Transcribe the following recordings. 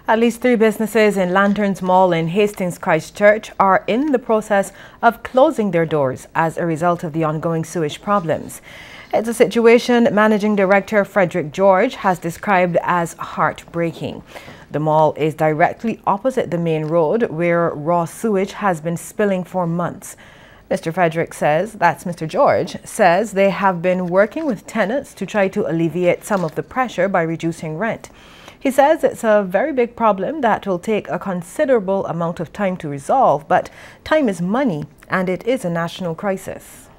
At least 3 businesses in Lanterns Mall in Hastings, Christchurch are in the process of closing their doors as a result of the ongoing sewage problems. It's a situation Managing Director Frederick George has described as heartbreaking. The mall is directly opposite the main road where raw sewage has been spilling for months. Mr. Frederick says, that's Mr. George, says they have been working with tenants to try to alleviate some of the pressure by reducing rent. He says it's a very big problem that will take a considerable amount of time to resolve, but time is money and it is a national crisis.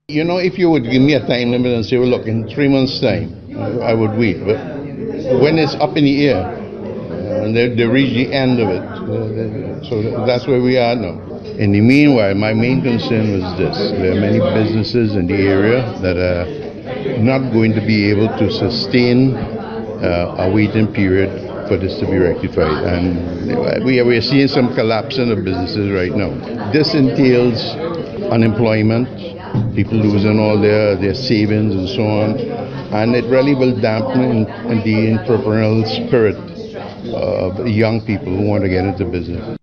You know, if you would give me a time limit and say, well, look, in 3 months' time, I would wait. But when it's up in the air, and they reach the end of it, so that's where we are now. In the meanwhile, my main concern was this. There are many businesses in the area that are not going to be able to sustain a waiting period for this to be rectified. And we are seeing some collapsing of businesses right now. This entails unemployment, people losing all their savings and so on, and it really will dampen the entrepreneurial spirit of young people who want to get into business.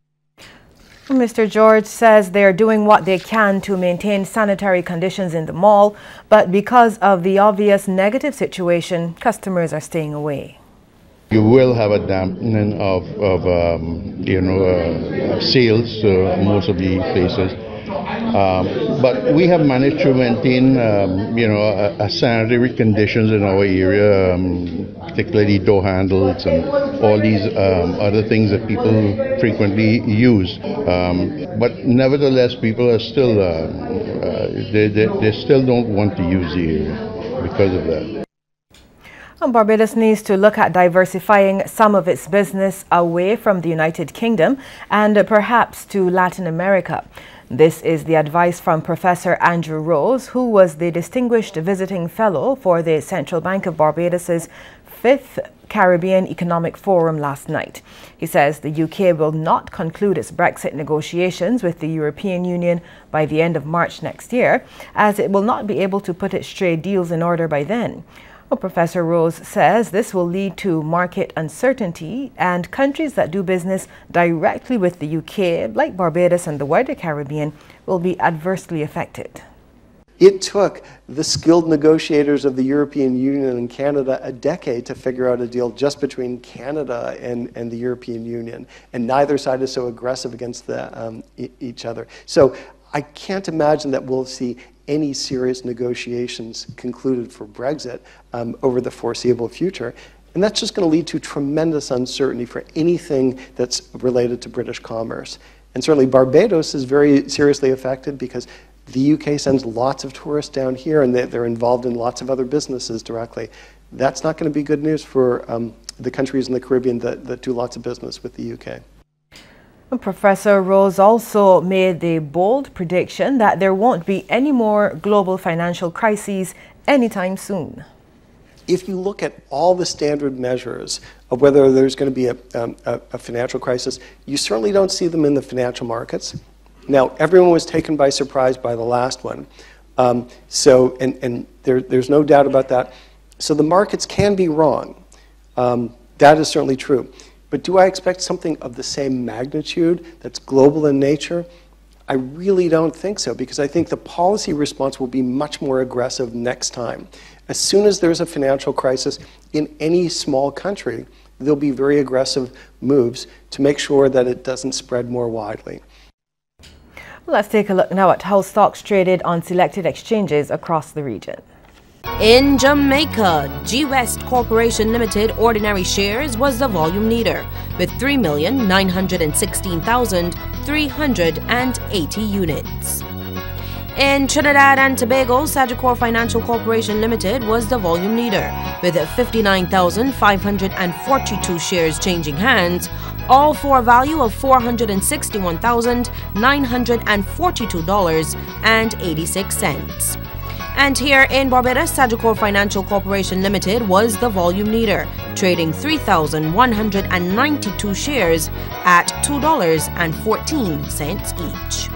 Mr. George says they are doing what they can to maintain sanitary conditions in the mall, but because of the obvious negative situation, customers are staying away. You will have a dampening of sales to most of the places. But we have managed to maintain, sanitary conditions in our area, particularly door handles and all these other things that people frequently use. But nevertheless, people are still, they still don't want to use the area because of that. Barbados needs to look at diversifying some of its business away from the United Kingdom and perhaps to Latin America. This is the advice from Professor Andrew Rose, who was the Distinguished Visiting Fellow for the Central Bank of Barbados' 5th Caribbean Economic Forum last night. He says the UK will not conclude its Brexit negotiations with the European Union by the end of March next year, as it will not be able to put its trade deals in order by then. Well, Professor Rose says this will lead to market uncertainty and countries that do business directly with the UK, like Barbados and the wider Caribbean, will be adversely affected. It took the skilled negotiators of the European Union and Canada a decade to figure out a deal just between Canada and the European Union, and neither side is so aggressive against each other. So I can't imagine that we'll see any serious negotiations concluded for Brexit over the foreseeable future. And that's just going to lead to tremendous uncertainty for anything that's related to British commerce. And certainly Barbados is very seriously affected because the UK sends lots of tourists down here and they're involved in lots of other businesses directly. That's not going to be good news for the countries in the Caribbean that do lots of business with the UK. Professor Rose also made the bold prediction that there won't be any more global financial crises anytime soon. If you look at all the standard measures of whether there's going to be a financial crisis, you certainly don't see them in the financial markets. Now, everyone was taken by surprise by the last one. There's no doubt about that. So the markets can be wrong. That is certainly true. But do I expect something of the same magnitude that's global in nature? I really don't think so, because I think the policy response will be much more aggressive next time. As soon as there's a financial crisis in any small country, there'll be very aggressive moves to make sure that it doesn't spread more widely. Let's take a look now at how stocks traded on selected exchanges across the region. In Jamaica, G West Corporation Limited ordinary shares was the volume leader with 3,916,380 units. In Trinidad and Tobago, Sagicor Financial Corporation Limited was the volume leader with 59,542 shares changing hands, all for a value of $461,942.86. And here in Barbados, Sagicor Financial Corporation Limited was the volume leader, trading 3,192 shares at $2.14 each.